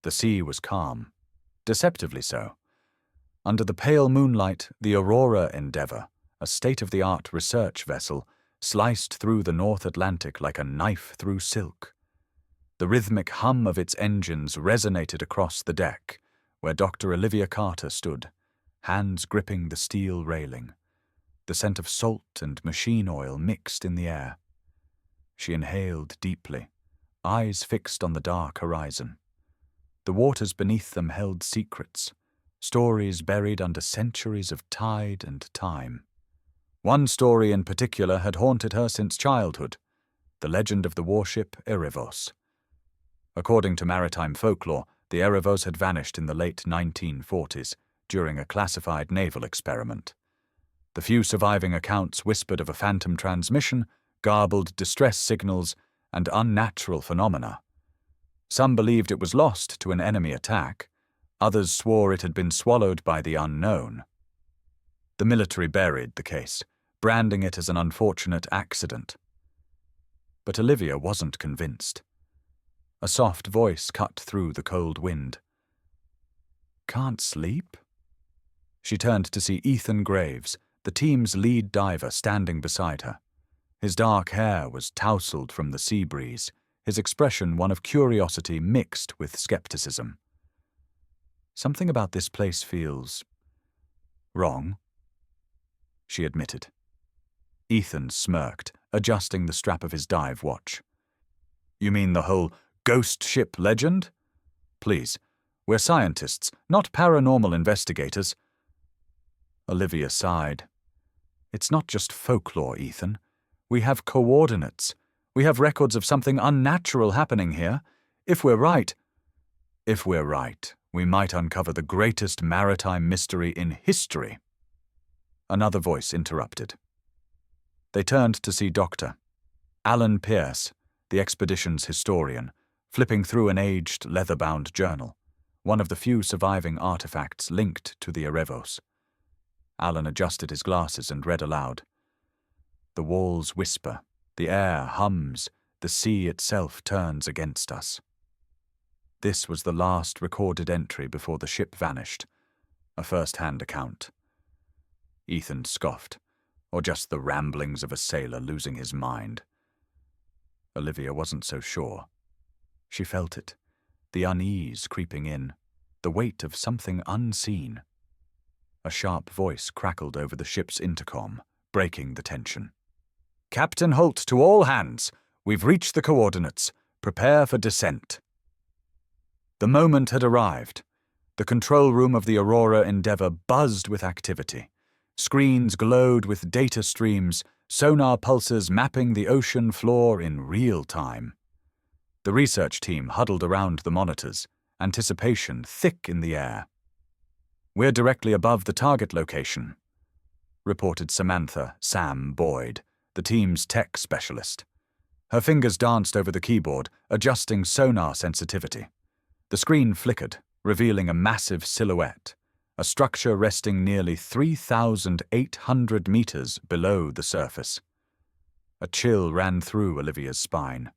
The sea was calm, deceptively so. Under the pale moonlight, the Aurora Endeavour, a state-of-the-art research vessel, sliced through the North Atlantic like a knife through silk. The rhythmic hum of its engines resonated across the deck, where Dr. Olivia Carter stood, hands gripping the steel railing. The scent of salt and machine oil mixed in the air. She inhaled deeply, eyes fixed on the dark horizon. The waters beneath them held secrets, stories buried under centuries of tide and time. One story in particular had haunted her since childhood, the legend of the warship Erebos. According to maritime folklore, the Erebos had vanished in the late 1940s during a classified naval experiment. The few surviving accounts whispered of a phantom transmission, garbled distress signals, and unnatural phenomena. Some believed it was lost to an enemy attack. Others swore it had been swallowed by the unknown. The military buried the case, branding it as an unfortunate accident. But Olivia wasn't convinced. A soft voice cut through the cold wind. "Can't sleep?" She turned to see Ethan Graves, the team's lead diver, standing beside her. His dark hair was tousled from the sea breeze, his expression one of curiosity mixed with skepticism. "Something about this place feels wrong," she admitted. Ethan smirked, adjusting the strap of his dive watch. "You mean the whole ghost ship legend? Please, we're scientists, not paranormal investigators." Olivia sighed. "It's not just folklore, Ethan. We have coordinates. We have records of something unnatural happening here. If we're right, we might uncover the greatest maritime mystery in history." Another voice interrupted. They turned to see Dr. Alan Pierce, the expedition's historian, flipping through an aged, leather-bound journal, one of the few surviving artifacts linked to the Erebos. Alan adjusted his glasses and read aloud. "The walls whisper, the air hums, the sea itself turns against us." This was the last recorded entry before the ship vanished, a first-hand account. Ethan scoffed, or just the ramblings of a sailor losing his mind. Olivia wasn't so sure. She felt it, the unease creeping in, the weight of something unseen. A sharp voice crackled over the ship's intercom, breaking the tension. "Captain Holt to all hands! We've reached the coordinates. Prepare for descent." The moment had arrived. The control room of the Aurora Endeavour buzzed with activity. Screens glowed with data streams, sonar pulses mapping the ocean floor in real time. The research team huddled around the monitors, anticipation thick in the air. "We're directly above the target location," reported Samantha Sam Boyd, the team's tech specialist. Her fingers danced over the keyboard, adjusting sonar sensitivity. The screen flickered, revealing a massive silhouette, a structure resting nearly 3,800 meters below the surface. A chill ran through Olivia's spine.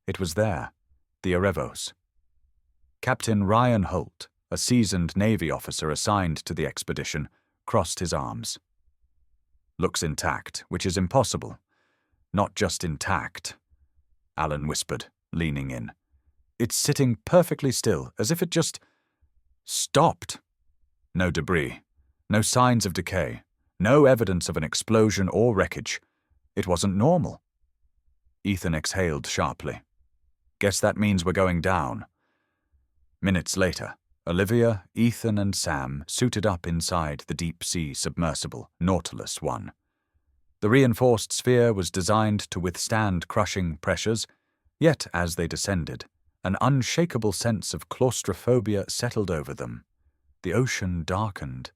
It was there, the Erebos. Captain Ryan Holt, a seasoned Navy officer assigned to the expedition, crossed his arms. "Looks intact, which is impossible. Not just intact," Alan whispered, leaning in. "It's sitting perfectly still, as if it just stopped. No debris, no signs of decay, no evidence of an explosion or wreckage. It wasn't normal." Ethan exhaled sharply. "Guess that means we're going down." Minutes later, Olivia, Ethan, and Sam suited up inside the deep-sea submersible, Nautilus 1. The reinforced sphere was designed to withstand crushing pressures, yet as they descended, an unshakable sense of claustrophobia settled over them. The ocean darkened.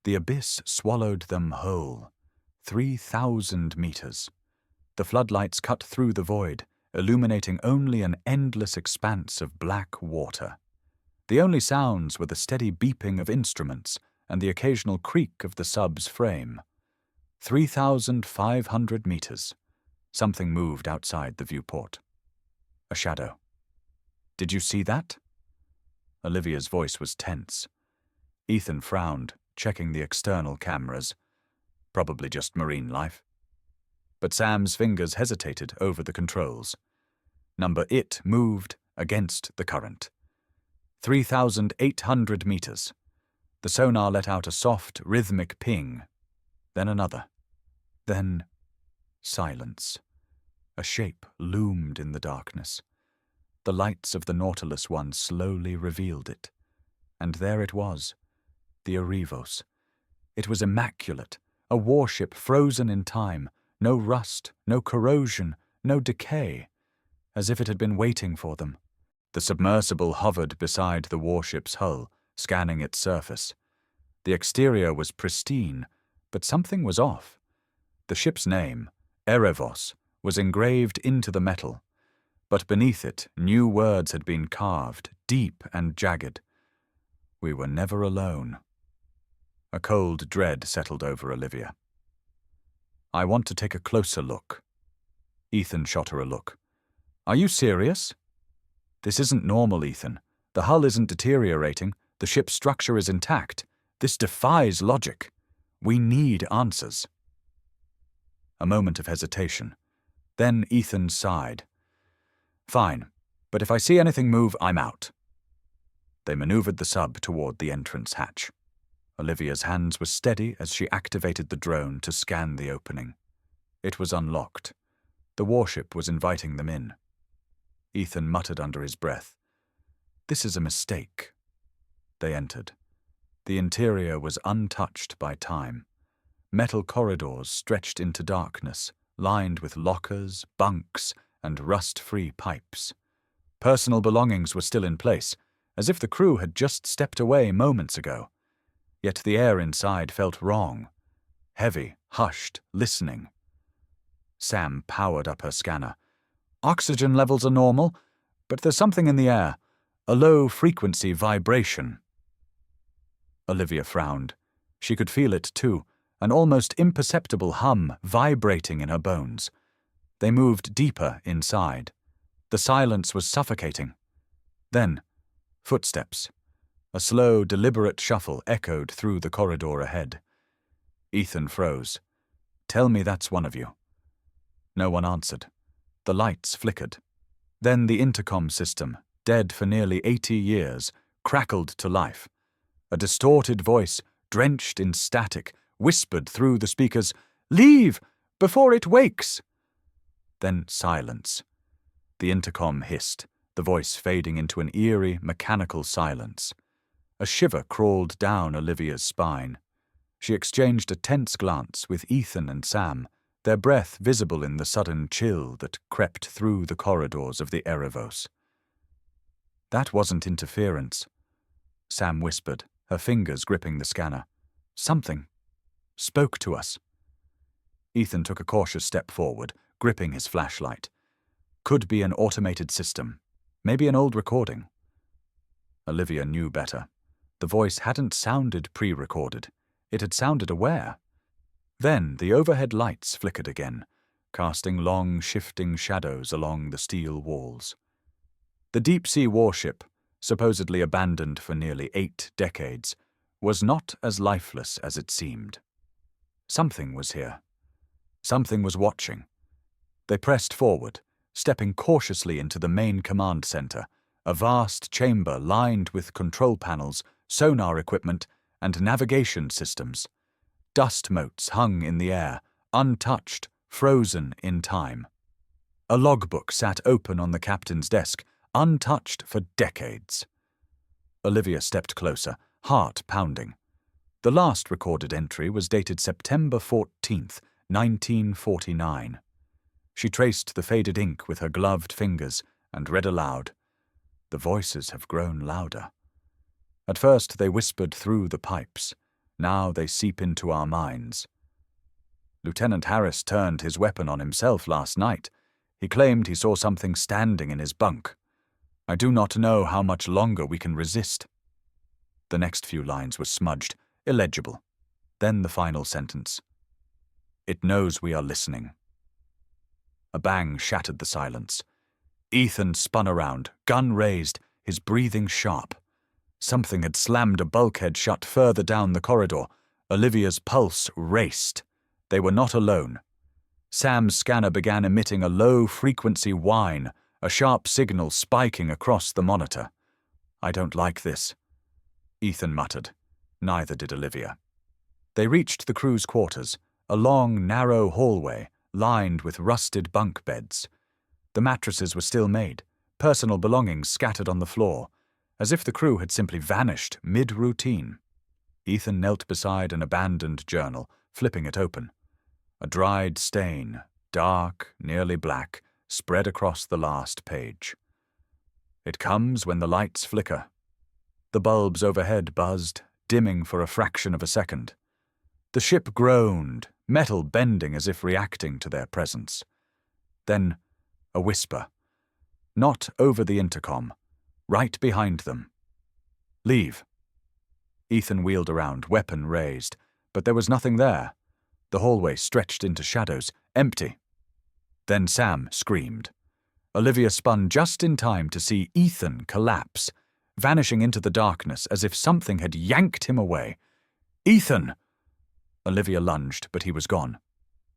The abyss swallowed them whole. 3,000 meters. The floodlights cut through the void, illuminating only an endless expanse of black water. The only sounds were the steady beeping of instruments and the occasional creak of the sub's frame. 3,500 meters. Something moved outside the viewport. A shadow. "Did you see that?" Olivia's voice was tense. Ethan frowned, checking the external cameras. Probably just marine life. But Sam's fingers hesitated over the controls. Number It moved against the current. 3,800 meters. The sonar let out a soft, rhythmic ping. Then another. Then silence. A shape loomed in the darkness. The lights of the Nautilus One slowly revealed it. And there it was, the Erebos. It was immaculate, a warship frozen in time, no rust, no corrosion, no decay, as if it had been waiting for them. The submersible hovered beside the warship's hull, scanning its surface. The exterior was pristine, but something was off. The ship's name, Erebos, was engraved into the metal, but beneath it new words had been carved, deep and jagged. We were never alone. A cold dread settled over Olivia. I want to take a closer look. Ethan shot her a look. Are you serious? This isn't normal, Ethan. The hull isn't deteriorating. The ship's structure is intact. This defies logic. We need answers. A moment of hesitation. Then Ethan sighed. Fine, but if I see anything move, I'm out. They maneuvered the sub toward the entrance hatch. Olivia's hands were steady as she activated the drone to scan the opening. It was unlocked. The warship was inviting them in. Ethan muttered under his breath, "This is a mistake." They entered. The interior was untouched by time. Metal corridors stretched into darkness, lined with lockers, bunks, and rust-free pipes. Personal belongings were still in place, as if the crew had just stepped away moments ago. Yet the air inside felt wrong. Heavy, hushed, listening. Sam powered up her scanner. Oxygen levels are normal, but there's something in the air. A low-frequency vibration. Olivia frowned. She could feel it, too, an almost imperceptible hum vibrating in her bones. They moved deeper inside. The silence was suffocating. Then, footsteps. A slow, deliberate shuffle echoed through the corridor ahead. Ethan froze. "Tell me that's one of you." No one answered. The lights flickered. Then the intercom system, dead for nearly 80 years, crackled to life. A distorted voice, drenched in static, whispered through the speakers, "Leave! Before it wakes!" Then silence. The intercom hissed, the voice fading into an eerie, mechanical silence. A shiver crawled down Olivia's spine. She exchanged a tense glance with Ethan and Sam, their breath visible in the sudden chill that crept through the corridors of the Erebos. "That wasn't interference," Sam whispered, her fingers gripping the scanner. "Something spoke to us." Ethan took a cautious step forward, gripping his flashlight. Could be an automated system, maybe an old recording. Olivia knew better. The voice hadn't sounded pre-recorded. It had sounded aware. Then the overhead lights flickered again, casting long, shifting shadows along the steel walls. The deep-sea warship, supposedly abandoned for nearly 8 decades, was not as lifeless as it seemed. Something was here. Something was watching. They pressed forward, stepping cautiously into the main command center, a vast chamber lined with control panels, sonar equipment, and navigation systems. Dust motes hung in the air, untouched, frozen in time. A logbook sat open on the captain's desk, untouched for decades. Olivia stepped closer, heart pounding. The last recorded entry was dated September 14th, 1949. She traced the faded ink with her gloved fingers and read aloud. The voices have grown louder. At first they whispered through the pipes. Now they seep into our minds. Lieutenant Harris turned his weapon on himself last night. He claimed he saw something standing in his bunk. I do not know how much longer we can resist. The next few lines were smudged, illegible. Then the final sentence. It knows we are listening. A bang shattered the silence. Ethan spun around, gun raised, his breathing sharp. Something had slammed a bulkhead shut further down the corridor. Olivia's pulse raced. They were not alone. Sam's scanner began emitting a low-frequency whine, a sharp signal spiking across the monitor. "I don't like this," Ethan muttered. Neither did Olivia. They reached the crew's quarters, a long, narrow hallway lined with rusted bunk beds. The mattresses were still made, personal belongings scattered on the floor, as if the crew had simply vanished mid-routine. Ethan knelt beside an abandoned journal, flipping it open. A dried stain, dark, nearly black, spread across the last page. "It comes when the lights flicker." The bulbs overhead buzzed, dimming for a fraction of a second. The ship groaned, metal bending as if reacting to their presence. Then, a whisper. Not over the intercom, right behind them. "Leave." Ethan wheeled around, weapon raised, but there was nothing there. The hallway stretched into shadows, empty. Then Sam screamed. Olivia spun just in time to see Ethan collapse, vanishing into the darkness as if something had yanked him away. "Ethan!" Olivia lunged, but he was gone.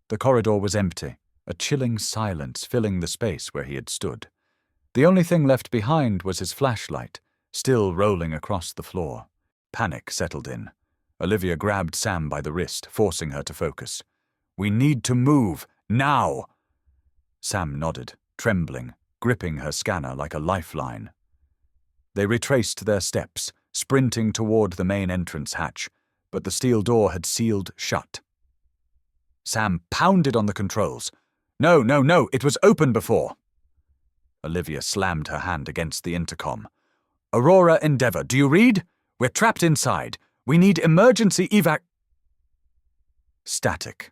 The corridor was empty, a chilling silence filling the space where he had stood. The only thing left behind was his flashlight, still rolling across the floor. Panic settled in. Olivia grabbed Sam by the wrist, forcing her to focus. "We need to move, now!" Sam nodded, trembling, gripping her scanner like a lifeline. They retraced their steps, sprinting toward the main entrance hatch, but the steel door had sealed shut. Sam pounded on the controls. No, it was open before." Olivia slammed her hand against the intercom. "Aurora Endeavour, do you read? We're trapped inside. We need emergency evac—" Static.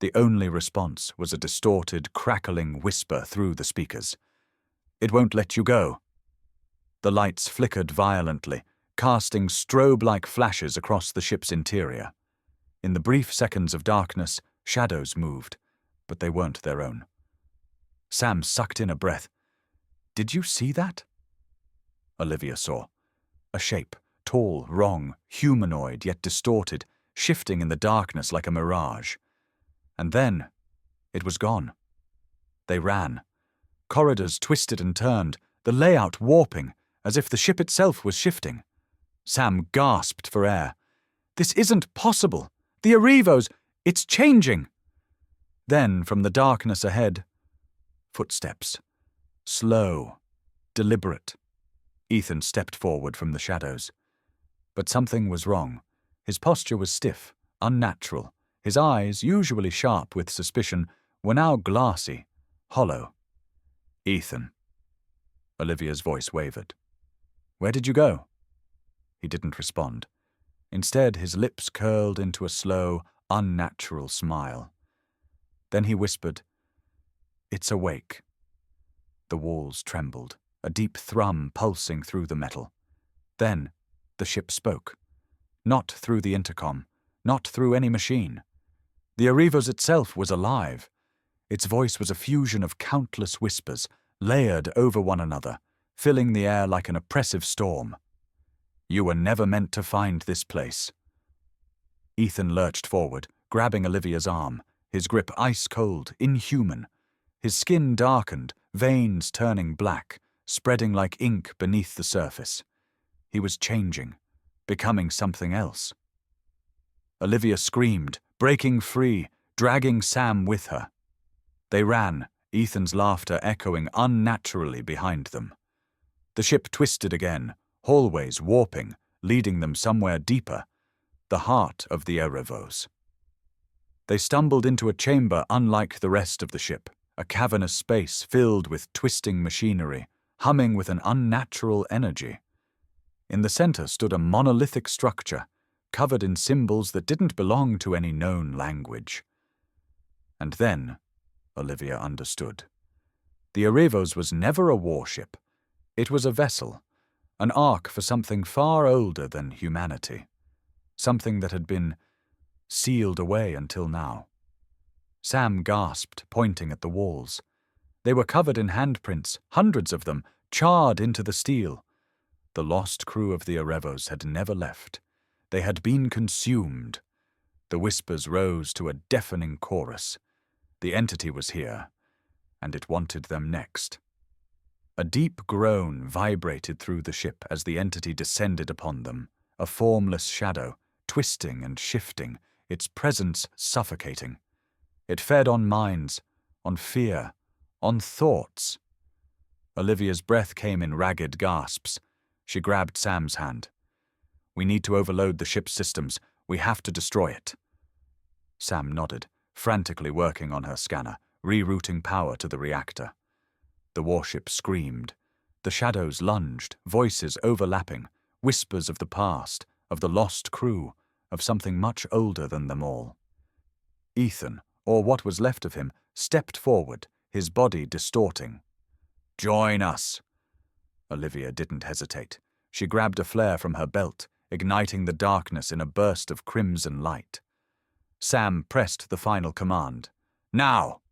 The only response was a distorted, crackling whisper through the speakers. "It won't let you go." The lights flickered violently, casting strobe-like flashes across the ship's interior. In the brief seconds of darkness, shadows moved, but they weren't their own. Sam sucked in a breath. "Did you see that?" Olivia saw. A shape, tall, wrong, humanoid yet distorted, shifting in the darkness like a mirage. And then, it was gone. They ran. Corridors twisted and turned, the layout warping, as if the ship itself was shifting. Sam gasped for air. "This isn't possible! The Arevos! It's changing!" Then, from the darkness ahead, footsteps. Slow, deliberate. Ethan stepped forward from the shadows. But something was wrong. His posture was stiff, unnatural. His eyes, usually sharp with suspicion, were now glassy, hollow. "Ethan." Olivia's voice wavered. "Where did you go?" He didn't respond. Instead, his lips curled into a slow, unnatural smile. Then he whispered, "It's awake." The walls trembled, a deep thrum pulsing through the metal. Then, the ship spoke. Not through the intercom, not through any machine. The Arevos itself was alive. Its voice was a fusion of countless whispers, layered over one another, filling the air like an oppressive storm. "You were never meant to find this place." Ethan lurched forward, grabbing Olivia's arm, his grip ice-cold, inhuman. His skin darkened, veins turning black, spreading like ink beneath the surface. He was changing, becoming something else. Olivia screamed, breaking free, dragging Sam with her. They ran, Ethan's laughter echoing unnaturally behind them. The ship twisted again, hallways warping, leading them somewhere deeper, the heart of the Arevos. They stumbled into a chamber unlike the rest of the ship, a cavernous space filled with twisting machinery, humming with an unnatural energy. In the center stood a monolithic structure, covered in symbols that didn't belong to any known language. And then, Olivia understood. The Arevos was never a warship. It was a vessel, an ark for something far older than humanity, something that had been sealed away until now. Sam gasped, pointing at the walls. They were covered in handprints, hundreds of them, charred into the steel. The lost crew of the Erevos had never left. They had been consumed. The whispers rose to a deafening chorus. The entity was here, and it wanted them next. A deep groan vibrated through the ship as the entity descended upon them, a formless shadow, twisting and shifting, its presence suffocating. It fed on minds, on fear, on thoughts. Olivia's breath came in ragged gasps. She grabbed Sam's hand. "We need to overload the ship's systems. We have to destroy it." Sam nodded, frantically working on her scanner, rerouting power to the reactor. The warship screamed. The shadows lunged, voices overlapping, whispers of the past, of the lost crew, of something much older than them all. Ethan, or what was left of him, stepped forward, his body distorting. "Join us." Olivia didn't hesitate. She grabbed a flare from her belt, igniting the darkness in a burst of crimson light. Sam pressed the final command. "Now!"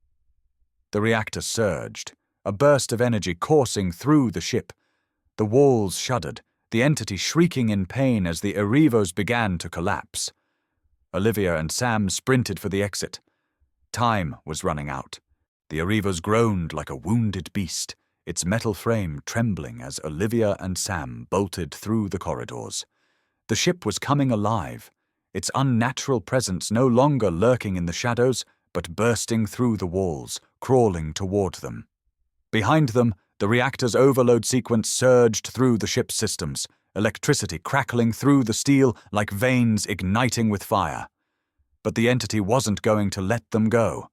The reactor surged, a burst of energy coursing through the ship. The walls shuddered, the entity shrieking in pain as the Erevos began to collapse. Olivia and Sam sprinted for the exit. Time was running out. The Erevos groaned like a wounded beast, its metal frame trembling as Olivia and Sam bolted through the corridors. The ship was coming alive, its unnatural presence no longer lurking in the shadows, but bursting through the walls, crawling toward them. Behind them, the reactor's overload sequence surged through the ship's systems, electricity crackling through the steel like veins igniting with fire. But the entity wasn't going to let them go.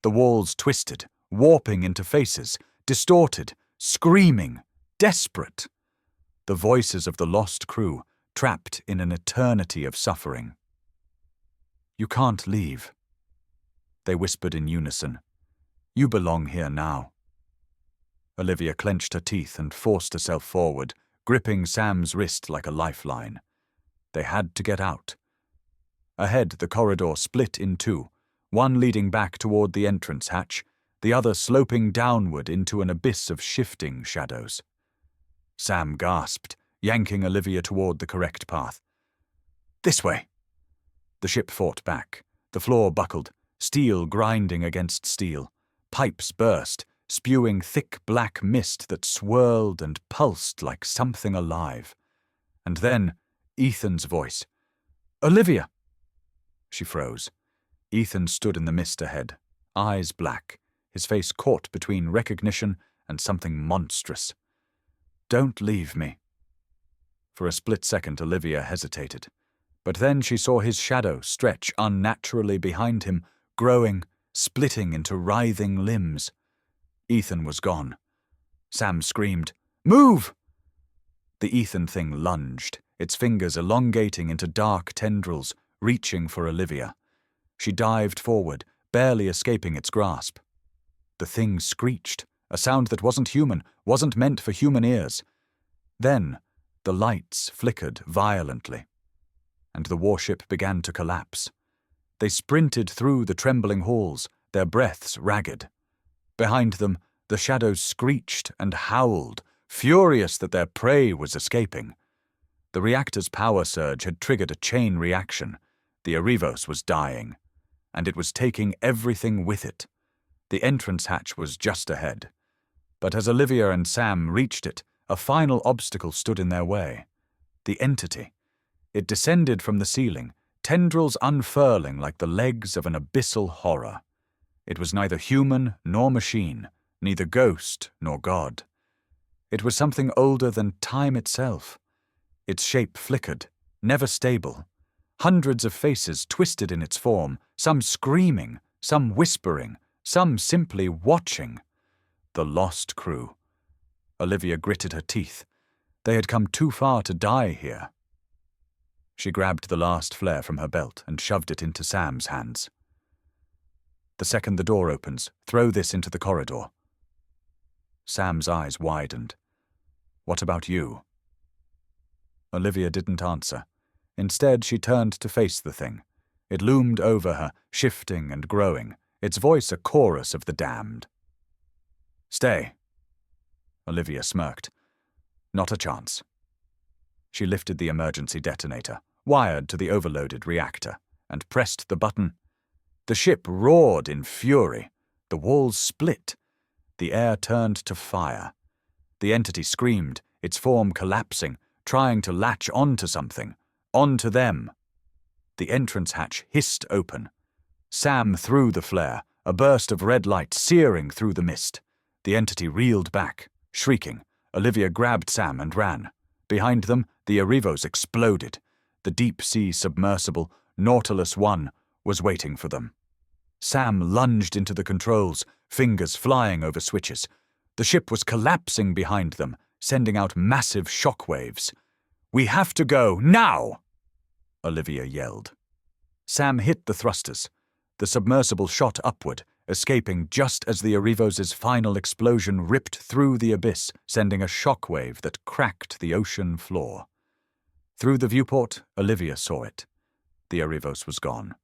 The walls twisted, warping into faces, distorted, screaming, desperate. The voices of the lost crew, trapped in an eternity of suffering. "You can't leave," they whispered in unison. "You belong here now." Olivia clenched her teeth and forced herself forward, gripping Sam's wrist like a lifeline. They had to get out. Ahead, the corridor split in two, one leading back toward the entrance hatch, the other sloping downward into an abyss of shifting shadows. Sam gasped, yanking Olivia toward the correct path. "This way!" The ship fought back. The floor buckled, steel grinding against steel. Pipes burst, spewing thick black mist that swirled and pulsed like something alive. And then, Ethan's voice. "Olivia!" She froze. Ethan stood in the mist ahead, eyes black, his face caught between recognition and something monstrous. "Don't leave me." For a split second, Olivia hesitated. But then she saw his shadow stretch unnaturally behind him, growing, splitting into writhing limbs. Ethan was gone. Sam screamed, "Move!" The Ethan thing lunged, its fingers elongating into dark tendrils, reaching for Olivia. She dived forward, barely escaping its grasp. The thing screeched, a sound that wasn't human, wasn't meant for human ears. Then, the lights flickered violently, and the warship began to collapse. They sprinted through the trembling halls, their breaths ragged. Behind them, the shadows screeched and howled, furious that their prey was escaping. The reactor's power surge had triggered a chain reaction. The Erevos was dying, and it was taking everything with it. The entrance hatch was just ahead. But as Olivia and Sam reached it, a final obstacle stood in their way. The entity. It descended from the ceiling, tendrils unfurling like the legs of an abyssal horror. It was neither human nor machine, neither ghost nor god. It was something older than time itself. Its shape flickered, never stable. Hundreds of faces twisted in its form, some screaming, some whispering, some simply watching. The lost crew. Olivia gritted her teeth. They had come too far to die here. She grabbed the last flare from her belt and shoved it into Sam's hands. "The second the door opens, throw this into the corridor." Sam's eyes widened. "What about you?" Olivia didn't answer. Instead, she turned to face the thing. It loomed over her, shifting and growing, its voice a chorus of the damned. "Stay." Olivia smirked. "Not a chance." She lifted the emergency detonator, wired to the overloaded reactor, and pressed the button. The ship roared in fury. The walls split. The air turned to fire. The entity screamed, its form collapsing, trying to latch onto something, onto them. The entrance hatch hissed open. Sam threw the flare, a burst of red light searing through the mist. The entity reeled back, shrieking. Olivia grabbed Sam and ran. Behind them, the Arrivos exploded. The deep-sea submersible, Nautilus I, was waiting for them. Sam lunged into the controls, fingers flying over switches. The ship was collapsing behind them, sending out massive shockwaves. "We have to go, now!" Olivia yelled. Sam hit the thrusters. The submersible shot upward, escaping just as the Arrivos' final explosion ripped through the abyss, sending a shockwave that cracked the ocean floor. Through the viewport, Olivia saw it. The Arrivos was gone,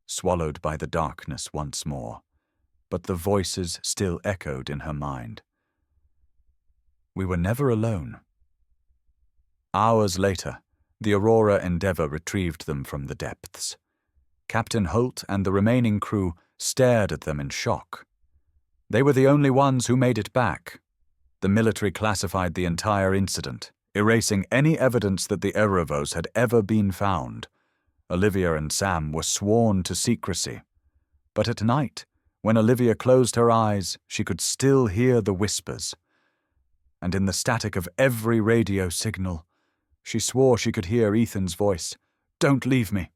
swallowed by the darkness once more, but the voices still echoed in her mind. We were never alone. Hours later, the Aurora Endeavour retrieved them from the depths. Captain Holt and the remaining crew stared at them in shock. They were the only ones who made it back. The military classified the entire incident, erasing any evidence that the Arrivos had ever been found. Olivia and Sam were sworn to secrecy. But at night, when Olivia closed her eyes, she could still hear the whispers. And in the static of every radio signal, she swore she could hear Ethan's voice. "Don't leave me.